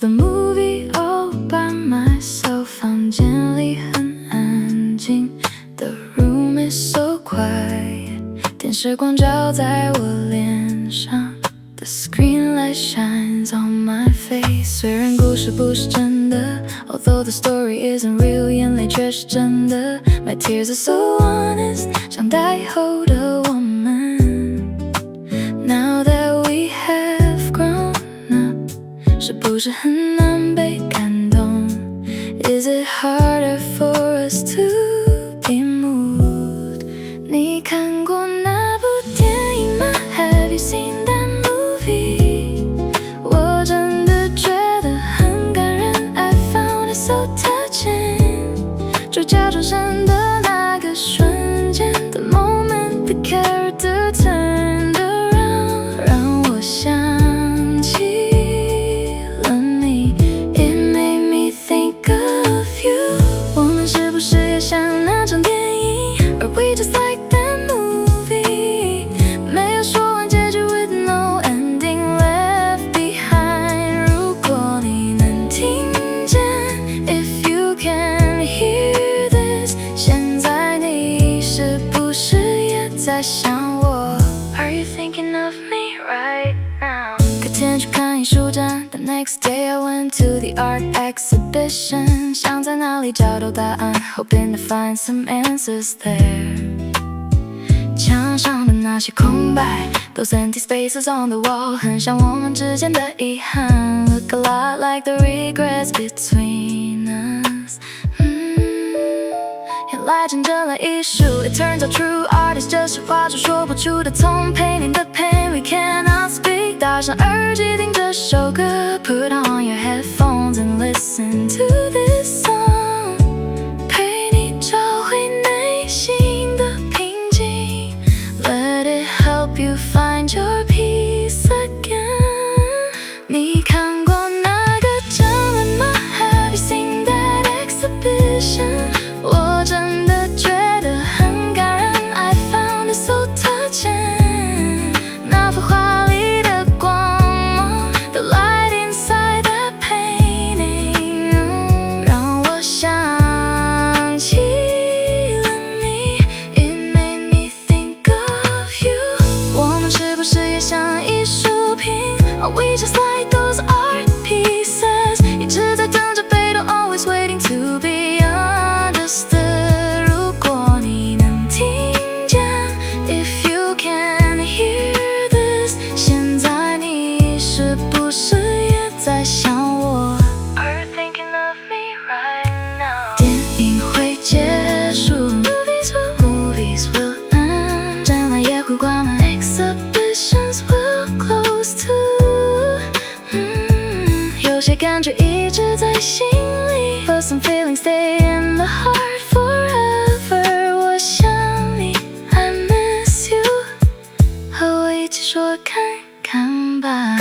the movie all by myself. 房间里很安静 The room is so quiet 电视光照在我脸上 The screen light shines on my face 虽然故事不是真的 Although the story isn't real 眼泪却是真的 My tears are so honest 像代后的我们 Now that we have grown up 是不是很难被感动 Is it harder for us to be moved 你看过那部电影吗 Have you seen that movie 我真的觉得很感人 I found it so touching 主角转身的那个瞬间 The moment the character turned around 让我想起了你 It made me think of you 我们是不是也像那场电影 Are we just like that movie 没有说完结局 with no ending left behind 如果你能听见 If you can hear this 现在你是不是也在想我 Are you thinking of me right now 隔天去看艺术展 The next day I went to the art exhibition 想在哪里找到答案 Hoping to find some answers there 墙上的那些空白 Those empty spaces on the wall 很像我们之间的遗憾 Look a lot like the regrets between us 原来真正的艺术 It turns out true art is 就是画出说不出的痛 Painting the pain we cannot speak 戴上耳机听这首歌 Put on your headphones and listen to this song 陪你找回内心的平静 Let it help you find your peace again 你看过那个展览吗 Have you seen that exhibition 我真的觉得很感人 I found it so touching 那幅画里的光芒 The light inside that painting 让我想起了你 It made me think of you 我们是不是也像艺术品 Are we just like those art pieces 一直在等着被动 Always waiting to be understood 如果你能听见 If you can hear this 现在你是不是也在想我 Are you thinking of me right now 电影会结束 Movies will end 展览也会关门 Exhibitions will close too 有些感觉一直在心里 But some feelings stay in the heart forever 我想你 I miss you 和我一起说看看吧